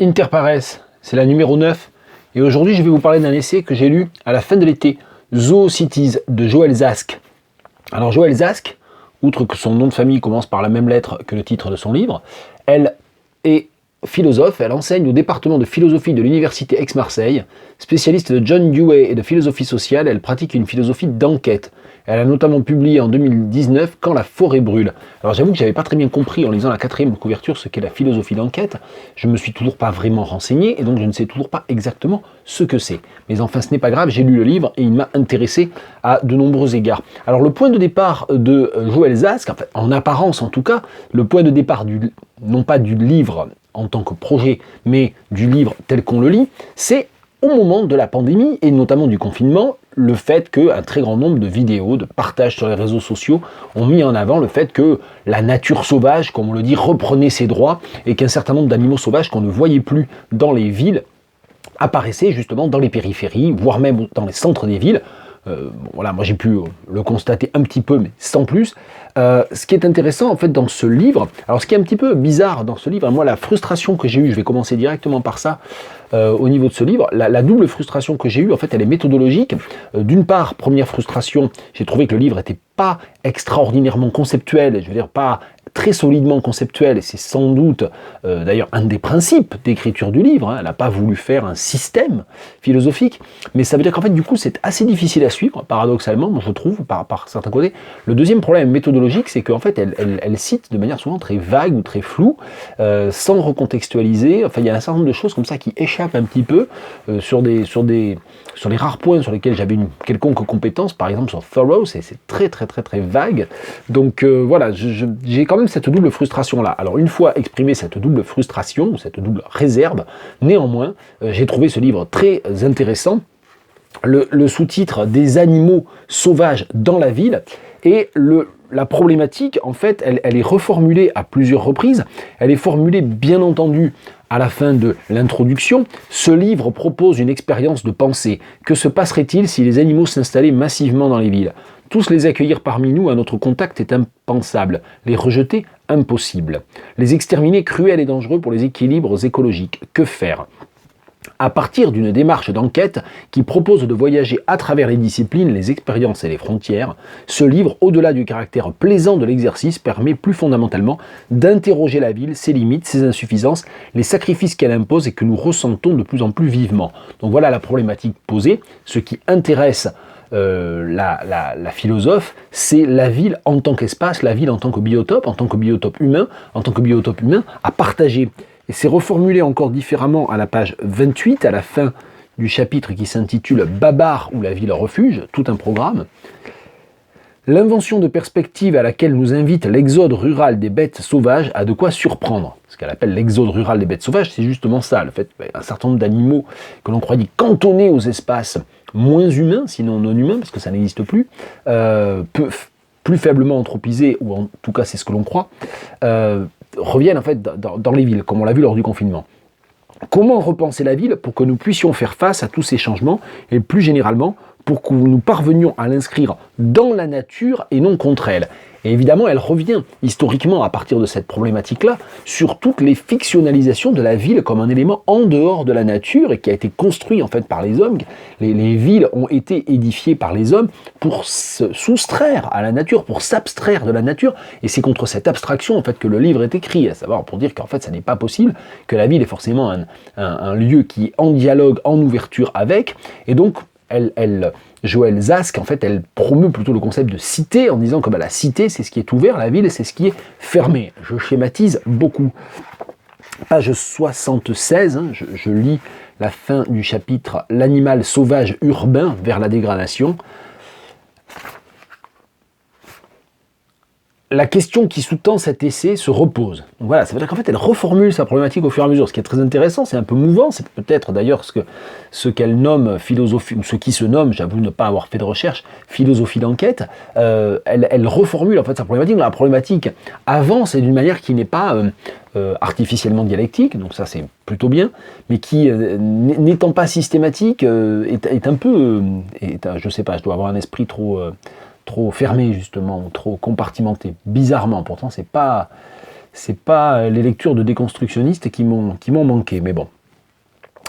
Interpares, c'est la numéro 9, et aujourd'hui je vais vous parler d'un essai que j'ai lu à la fin de l'été, Zoocities de Joël Zask. Alors Joël Zask, outre que son nom de famille commence par la même lettre que le titre de son livre, elle est philosophe, elle enseigne au département de philosophie de l'université Aix-Marseille, spécialiste de John Dewey et de philosophie sociale, elle pratique une philosophie d'enquête. Elle a notamment publié en 2019 « Quand la forêt brûle ». Alors j'avoue que j'avais pas très bien compris en lisant la 4e couverture ce qu'est la philosophie d'enquête. Je me suis toujours pas vraiment renseigné et donc je ne sais toujours pas exactement ce que c'est. Mais enfin ce n'est pas grave, j'ai lu le livre et il m'a intéressé à de nombreux égards. Alors le point de départ de Joël Zask, en apparence en tout cas, le point de départ non pas du livre en tant que projet, mais du livre tel qu'on le lit, c'est au moment de la pandémie et notamment du confinement, le fait qu'un très grand nombre de vidéos, de partages sur les réseaux sociaux ont mis en avant le fait que la nature sauvage, comme on le dit, reprenait ses droits et qu'un certain nombre d'animaux sauvages qu'on ne voyait plus dans les villes apparaissaient justement dans les périphéries, voire même dans les centres des villes. Voilà, moi j'ai pu le constater un petit peu, mais sans plus. Ce qui est intéressant en fait dans ce livre, alors ce qui est un petit peu bizarre dans ce livre, moi la frustration que j'ai eue, je vais commencer directement par ça, au niveau de ce livre, la double frustration que j'ai eue, en fait elle est méthodologique. D'une part, première frustration, j'ai trouvé que le livre n'était pas extraordinairement conceptuel, je veux dire pas très solidement conceptuel, et c'est sans doute d'ailleurs un des principes d'écriture du livre, hein. Elle n'a pas voulu faire un système philosophique, mais ça veut dire qu'en fait du coup c'est assez difficile à suivre, paradoxalement, je trouve, par certains côtés. Le deuxième problème méthodologique, c'est qu'en fait elle cite de manière souvent très vague ou très floue, sans recontextualiser, enfin il y a un certain nombre de choses comme ça qui échappent un petit peu sur les rares points sur lesquels j'avais une quelconque compétence, par exemple sur thorough, c'est très vague, donc voilà, j'ai quand même cette double frustration là. Alors une fois exprimé cette double frustration, cette double réserve, néanmoins j'ai trouvé ce livre très intéressant. Le sous-titre « Des animaux sauvages dans la ville » et la problématique, en fait, elle est reformulée à plusieurs reprises. Elle est formulée, bien entendu, à la fin de l'introduction. Ce livre propose une expérience de pensée. Que se passerait-il si les animaux s'installaient massivement dans les villes ? Tous les accueillir parmi nous à notre contact est impensable. Les rejeter, impossible. Les exterminer, cruel et dangereux pour les équilibres écologiques. Que faire ? À partir d'une démarche d'enquête qui propose de voyager à travers les disciplines, les expériences et les frontières, ce livre, au-delà du caractère plaisant de l'exercice, permet plus fondamentalement d'interroger la ville, ses limites, ses insuffisances, les sacrifices qu'elle impose et que nous ressentons de plus en plus vivement. Donc voilà la problématique posée. Ce qui intéresse la philosophe, c'est la ville en tant qu'espace, la ville en tant que biotope humain, à partager. Et c'est reformulé encore différemment à la page 28, à la fin du chapitre qui s'intitule « Babar ou la ville refuge », tout un programme. L'invention de perspective à laquelle nous invite l'exode rural des bêtes sauvages a de quoi surprendre. Ce qu'elle appelle l'exode rural des bêtes sauvages, c'est justement ça, le fait qu'un certain nombre d'animaux que l'on croyait cantonnés aux espaces moins humains, sinon non humains, parce que ça n'existe plus, plus faiblement anthropisés, ou en tout cas c'est ce que l'on croit, reviennent en fait dans les villes, comme on l'a vu lors du confinement. Comment repenser la ville pour que nous puissions faire face à tous ces changements et plus généralement pour que nous parvenions à l'inscrire dans la nature et non contre elle. Et évidemment, elle revient historiquement à partir de cette problématique-là sur toutes les fictionnalisations de la ville comme un élément en dehors de la nature et qui a été construit en fait par les hommes. Les villes ont été édifiées par les hommes pour se soustraire à la nature, pour s'abstraire de la nature. Et c'est contre cette abstraction en fait que le livre est écrit, à savoir pour dire qu'en fait, ça n'est pas possible, que la ville est forcément un lieu qui est en dialogue, en ouverture avec, et donc Joël Zask, en fait, elle promeut plutôt le concept de cité en disant que la cité, c'est ce qui est ouvert, la ville, c'est ce qui est fermé. Je schématise beaucoup. Page 76, hein, je lis la fin du chapitre « L'animal sauvage urbain vers la dégradation ». La question qui sous-tend cet essai se repose. Donc voilà, ça veut dire qu'en fait, elle reformule sa problématique au fur et à mesure. Ce qui est très intéressant, c'est un peu mouvant, c'est peut-être d'ailleurs ce qu'elle nomme philosophie, ou ce qui se nomme, j'avoue ne pas avoir fait de recherche, philosophie d'enquête. Elle reformule en fait sa problématique. La problématique avance et d'une manière qui n'est pas artificiellement dialectique, donc ça c'est plutôt bien, mais qui, n'étant pas systématique, est un peu, je sais pas, je dois avoir un esprit trop fermé justement, trop compartimenté, bizarrement, pourtant c'est pas c'est pas les lectures de déconstructionnistes qui m'ont manqué, mais bon.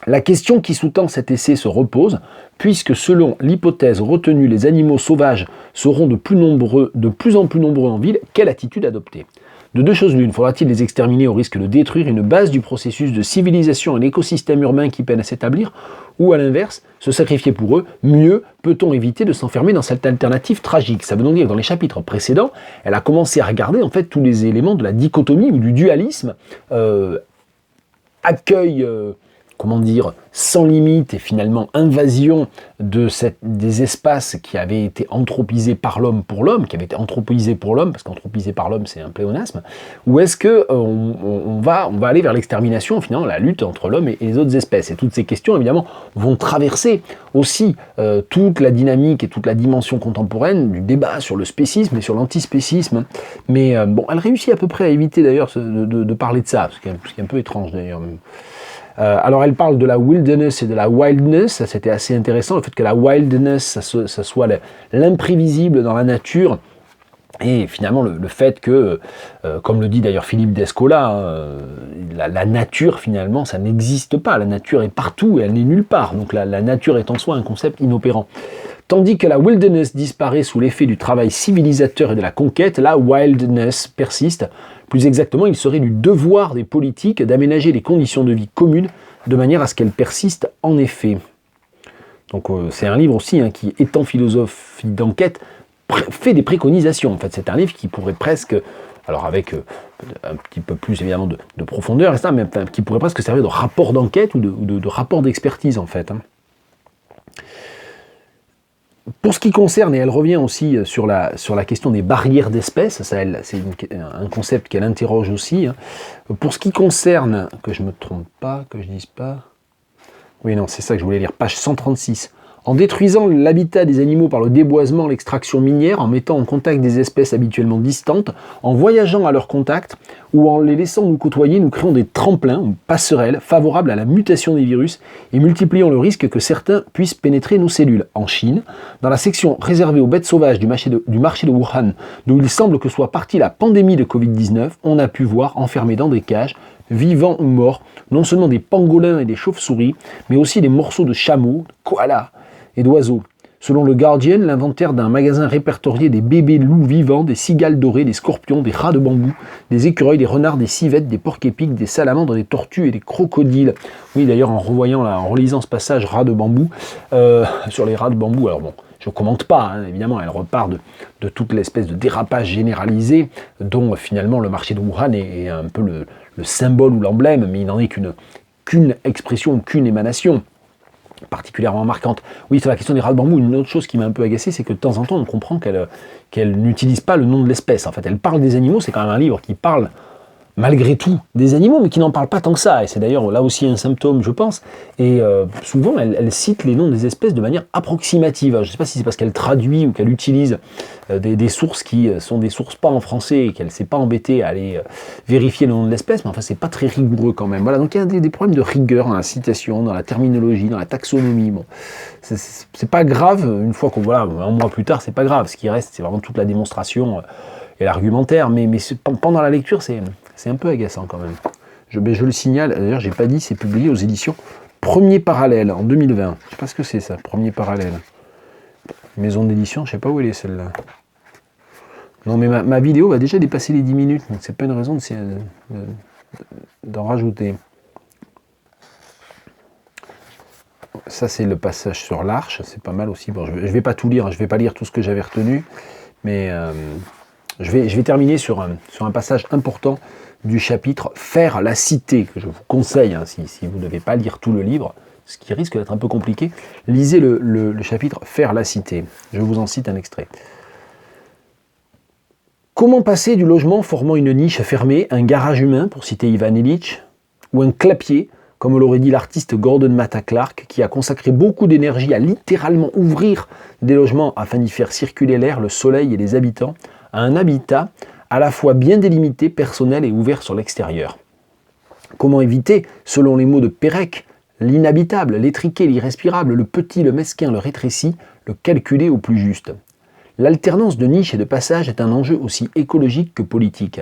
La question qui sous-tend cet essai se repose, puisque selon l'hypothèse retenue, les animaux sauvages seront de plus en plus nombreux en ville, quelle attitude adopter? De deux choses l'une, faudra-t-il les exterminer au risque de détruire une base du processus de civilisation et l'écosystème urbain qui peine à s'établir, ou à l'inverse, se sacrifier pour eux? Mieux, peut-on éviter de s'enfermer dans cette alternative tragique? Ça veut donc dire que dans les chapitres précédents, elle a commencé à regarder en fait tous les éléments de la dichotomie ou du dualisme, accueil sans limite et finalement invasion des espaces qui avaient été anthropisés par l'homme pour l'homme, qui avaient été anthropisés pour l'homme, parce qu'anthropisé par l'homme c'est un pléonasme, ou est-ce qu'on va aller vers l'extermination, finalement la lutte entre l'homme et les autres espèces? Et toutes ces questions évidemment vont traverser aussi toute la dynamique et toute la dimension contemporaine du débat sur le spécisme et sur l'antispécisme. Mais elle réussit à peu près à éviter d'ailleurs de parler de ça, ce qui est un peu étrange d'ailleurs. Alors elle parle de la wilderness et de la wildness, ça c'était assez intéressant, le fait que la wildness, ça soit l'imprévisible dans la nature, et finalement le fait que, comme le dit d'ailleurs Philippe d'Escola, la nature finalement ça n'existe pas, la nature est partout et elle n'est nulle part, donc la nature est en soi un concept inopérant. Tandis que la wilderness disparaît sous l'effet du travail civilisateur et de la conquête, la wildness persiste. Plus exactement, il serait du devoir des politiques d'aménager les conditions de vie communes de manière à ce qu'elles persistent en effet. Donc c'est un livre aussi qui, étant philosophie d'enquête, fait des préconisations. En fait, c'est un livre qui pourrait presque, alors avec un petit peu plus évidemment de profondeur, mais qui pourrait presque servir de rapport d'enquête ou de rapport d'expertise en fait. Pour ce qui concerne, et elle revient aussi sur la question des barrières d'espèces, c'est un concept qu'elle interroge aussi. Pour ce qui concerne, que je ne me trompe pas, que je ne dise pas... Oui, non, c'est ça que je voulais lire, page 136. En détruisant l'habitat des animaux par le déboisement, l'extraction minière, en mettant en contact des espèces habituellement distantes, en voyageant à leur contact, ou en les laissant nous côtoyer, nous créons des tremplins ou passerelles favorables à la mutation des virus et multiplions le risque que certains puissent pénétrer nos cellules. En Chine, dans la section réservée aux bêtes sauvages du marché de Wuhan, d'où il semble que soit partie la pandémie de Covid-19, on a pu voir enfermés dans des cages, vivants ou morts, non seulement des pangolins et des chauves-souris, mais aussi des morceaux de chameaux, de koalas et d'oiseaux. Selon le Guardian, l'inventaire d'un magasin répertorié des bébés loups vivants, des cigales dorées, des scorpions, des rats de bambou, des écureuils, des renards, des civettes, des porcs-épics, des salamandres, des tortues et des crocodiles. Oui, d'ailleurs, en relisant ce passage rats de bambou, sur les rats de bambou, alors bon, je ne commente pas, évidemment, elle repart de toute l'espèce de dérapage généralisé dont finalement le marché de Wuhan est un peu le symbole ou l'emblème, mais il n'en est qu'une expression, qu'une émanation particulièrement marquante. Oui, sur la question des rats de bambou, une autre chose qui m'a un peu agacé, c'est que de temps en temps, on comprend qu'elle n'utilise pas le nom de l'espèce. En fait, elle parle des animaux, c'est quand même un livre qui parle malgré tout des animaux, mais qui n'en parle pas tant que ça. Et c'est d'ailleurs là aussi un symptôme, je pense. Et souvent, elle cite les noms des espèces de manière approximative. Je ne sais pas si c'est parce qu'elle traduit ou qu'elle utilise des sources qui sont des sources pas en français et qu'elle ne s'est pas embêtée à aller vérifier le nom de l'espèce, mais enfin, c'est pas très rigoureux quand même. Voilà, donc il y a des problèmes de rigueur dans la citation, dans la terminologie, dans la taxonomie. Bon, c'est pas grave, une fois qu'on, voilà, un mois plus tard, c'est pas grave. Ce qui reste, c'est vraiment toute la démonstration et l'argumentaire, mais pendant la lecture, c'est un peu agaçant quand même. Je le signale, d'ailleurs, j'ai pas dit, c'est publié aux éditions Premier Parallèle en 2020. Je sais pas ce que c'est ça, Premier Parallèle. Maison d'édition, je sais pas où elle est celle-là. Non, mais ma vidéo va déjà dépasser les 10 minutes, donc c'est pas une raison d'en rajouter. Ça, c'est le passage sur l'Arche, c'est pas mal aussi. Bon, je vais pas tout lire, je vais pas lire tout ce que j'avais retenu, mais je vais terminer sur un passage important du chapitre « Faire la cité », que je vous conseille, si vous ne devez pas lire tout le livre, ce qui risque d'être un peu compliqué, lisez le chapitre « Faire la cité ». Je vous en cite un extrait. Comment passer du logement formant une niche fermée, un garage humain, pour citer Ivan Illich, ou un clapier, comme l'aurait dit l'artiste Gordon Matta Clark, qui a consacré beaucoup d'énergie à littéralement ouvrir des logements afin d'y faire circuler l'air, le soleil et les habitants, à un habitat à la fois bien délimité, personnel et ouvert sur l'extérieur. Comment éviter, selon les mots de Pérec, l'inhabitable, l'étriqué, l'irrespirable, le petit, le mesquin, le rétréci, le calculé au plus juste. L'alternance de niches et de passages est un enjeu aussi écologique que politique.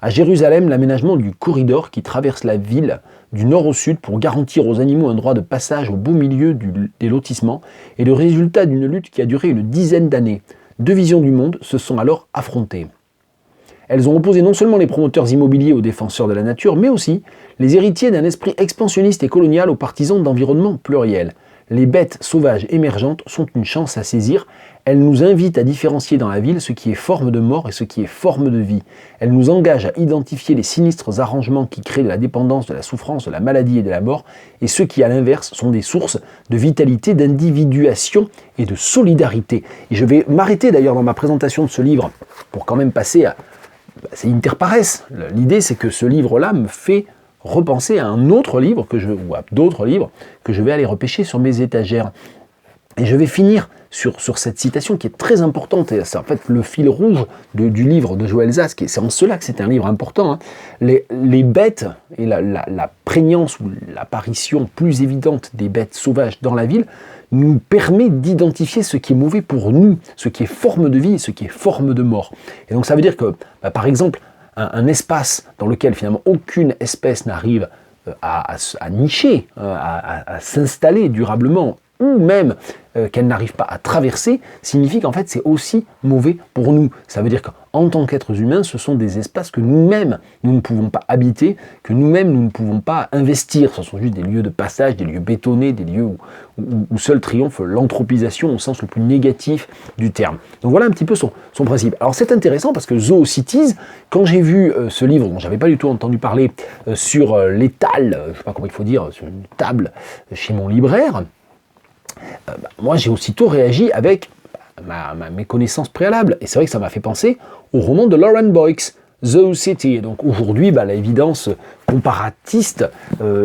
À Jérusalem, l'aménagement du corridor qui traverse la ville du nord au sud pour garantir aux animaux un droit de passage au beau milieu des lotissements est le résultat d'une lutte qui a duré une dizaine d'années. Deux visions du monde se sont alors affrontées. Elles ont opposé non seulement les promoteurs immobiliers aux défenseurs de la nature, mais aussi les héritiers d'un esprit expansionniste et colonial aux partisans d'environnements pluriels. Les bêtes sauvages émergentes sont une chance à saisir. Elles nous invitent à différencier dans la ville ce qui est forme de mort et ce qui est forme de vie. Elles nous engagent à identifier les sinistres arrangements qui créent de la dépendance, de la souffrance, de la maladie et de la mort, et ceux qui, à l'inverse, sont des sources de vitalité, d'individuation et de solidarité. Et je vais m'arrêter d'ailleurs dans ma présentation de ce livre pour quand même passer à... C'est inter pares. L'idée, c'est que ce livre-là me fait repenser à un autre livre, ou à d'autres livres, que je vais aller repêcher sur mes étagères. Et je vais finir sur cette citation qui est très importante, et c'est en fait le fil rouge du livre de Joël Zask, et c'est en cela que c'est un livre important. Les bêtes, et la prégnance ou l'apparition plus évidente des bêtes sauvages dans la ville, nous permet d'identifier ce qui est mauvais pour nous, ce qui est forme de vie et ce qui est forme de mort. Et donc ça veut dire que, par exemple, un espace dans lequel finalement aucune espèce n'arrive à nicher, à s'installer durablement, ou même qu'elle n'arrive pas à traverser, signifie qu'en fait c'est aussi mauvais pour nous. Ça veut dire qu'en tant qu'êtres humains, ce sont des espaces que nous-mêmes, nous ne pouvons pas habiter, que nous-mêmes, nous ne pouvons pas investir. Ce sont juste des lieux de passage, des lieux bétonnés, des lieux où seul triomphe l'anthropisation au sens le plus négatif du terme. Donc voilà un petit peu son principe. Alors c'est intéressant parce que ZooCities, quand j'ai vu ce livre, dont j'avais pas du tout entendu parler, sur l'étal, je sais pas comment il faut dire, sur une table chez mon libraire, moi j'ai aussitôt réagi avec mes connaissances préalables. Et c'est vrai que ça m'a fait penser au roman de Lauren Boyce, ZooCity. Et donc aujourd'hui, l'évidence comparatiste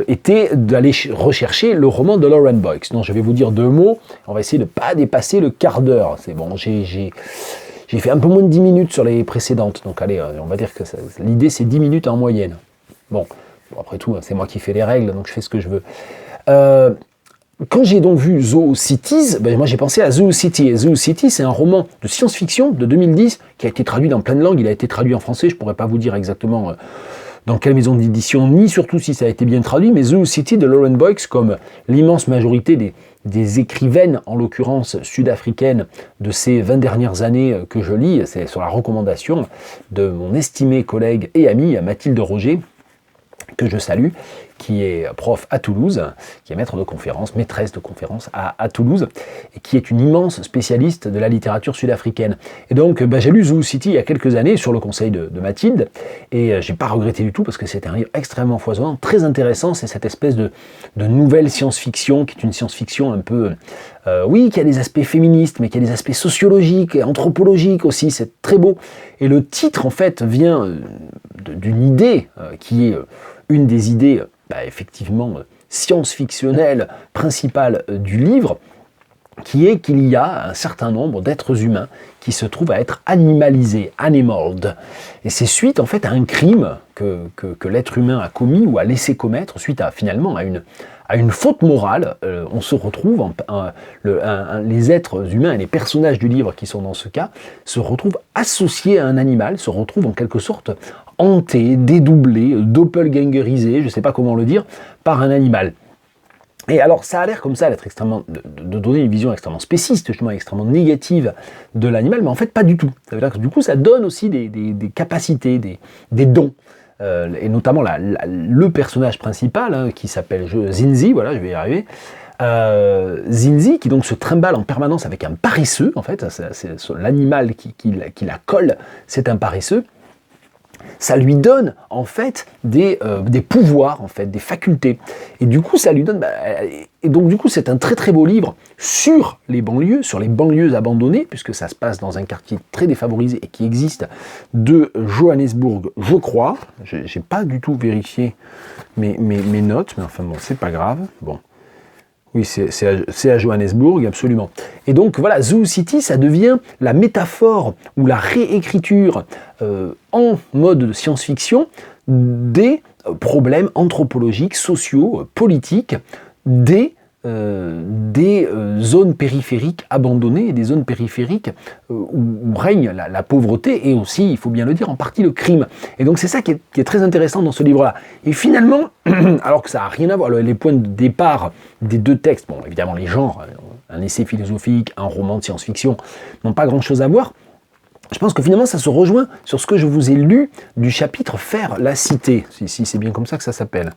était d'aller rechercher le roman de Lauren Boyce. Donc je vais vous dire deux mots, on va essayer de ne pas dépasser le quart d'heure. C'est bon, j'ai fait un peu moins de 10 minutes sur les précédentes. Donc allez, on va dire que l'idée c'est 10 minutes en moyenne. Bon, après tout, c'est moi qui fais les règles, donc je fais ce que je veux. Quand j'ai donc vu ZooCities, moi j'ai pensé à ZooCity. Et ZooCity, c'est un roman de science-fiction de 2010 qui a été traduit dans plein de langues. Il a été traduit en français, je ne pourrais pas vous dire exactement dans quelle maison d'édition, ni surtout si ça a été bien traduit, mais ZooCity de Lauren Boyce, comme l'immense majorité des écrivaines, en l'occurrence sud-africaines, de ces 20 dernières années que je lis, c'est sur la recommandation de mon estimé collègue et ami Mathilde Roger, que je salue, qui est prof à Toulouse, qui est maître de conférence, maîtresse de conférence à Toulouse, et qui est une immense spécialiste de la littérature sud-africaine. Et donc, j'ai lu ZooCity il y a quelques années sur le conseil de Mathilde, et j'ai pas regretté du tout parce que c'est un livre extrêmement foisonnant, très intéressant. C'est cette espèce de nouvelle science-fiction, qui est une science-fiction un peu, oui, qui a des aspects féministes, mais qui a des aspects sociologiques et anthropologiques aussi. C'est très beau. Et le titre, en fait, vient d'une idée qui est une des idées effectivement science-fictionnelle principale du livre, qui est qu'il y a un certain nombre d'êtres humains qui se trouvent à être animalisés, animaled. Et c'est suite en fait à un crime que l'être humain a commis ou a laissé commettre, suite finalement à une faute morale. On se retrouve, les êtres humains et les personnages du livre qui sont dans ce cas, se retrouvent associés à un animal, se retrouvent en quelque sorte hantés, dédoublés, doppelgangerisés, je ne sais pas comment le dire, par un animal. Et alors, ça a l'air comme ça d'être de donner une vision extrêmement spéciste, justement, extrêmement négative de l'animal, mais en fait, pas du tout. Ça veut dire que du coup, ça donne aussi des capacités, des dons. Et notamment le personnage principal, qui s'appelle Zinzi, voilà, je vais y arriver. Zinzi, qui donc se trimballe en permanence avec un paresseux, en fait, c'est l'animal qui la colle, c'est un paresseux. Ça lui donne en fait des pouvoirs, en fait, des facultés. Et du coup, ça lui donne. Et donc, du coup, c'est un très très beau livre sur les banlieues abandonnées, puisque ça se passe dans un quartier très défavorisé et qui existe de Johannesburg, je crois. J'ai pas du tout vérifié mes notes, mais enfin bon, c'est pas grave. Bon. Oui, c'est à Johannesburg, absolument. Et donc voilà, ZooCity, ça devient la métaphore ou la réécriture en mode science-fiction des problèmes anthropologiques, sociaux, politiques des des zones périphériques abandonnées, des zones périphériques où règne la pauvreté et aussi, il faut bien le dire, en partie le crime. Et donc c'est ça qui est très intéressant dans ce livre-là. Et finalement, alors que ça n'a rien à voir, les points de départ des deux textes, bon évidemment les genres, un essai philosophique, un roman de science-fiction, n'ont pas grand-chose à voir. Je pense que finalement ça se rejoint sur ce que je vous ai lu du chapitre Faire la cité, si c'est bien comme ça que ça s'appelle.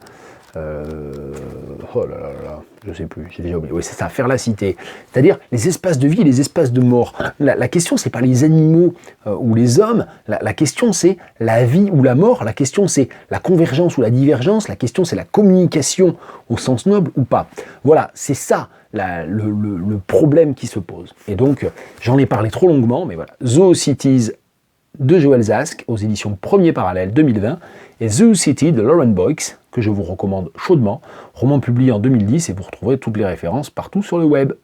Oh là là là, je sais plus, j'ai déjà oublié. Oui, c'est ça, Faire la cité. C'est-à-dire les espaces de vie et les espaces de mort. La question, c'est pas les animaux ou les hommes. La question, c'est la vie ou la mort. La question, c'est la convergence ou la divergence. La question, c'est la communication au sens noble ou pas. Voilà, c'est ça le problème qui se pose. Et donc, j'en ai parlé trop longuement, mais voilà. Zoocities de Joël Zask aux éditions Premier Parallèle 2020 et Zoocity de Lauren Boyks, que je vous recommande chaudement, roman publié en 2010 et vous retrouverez toutes les références partout sur le web.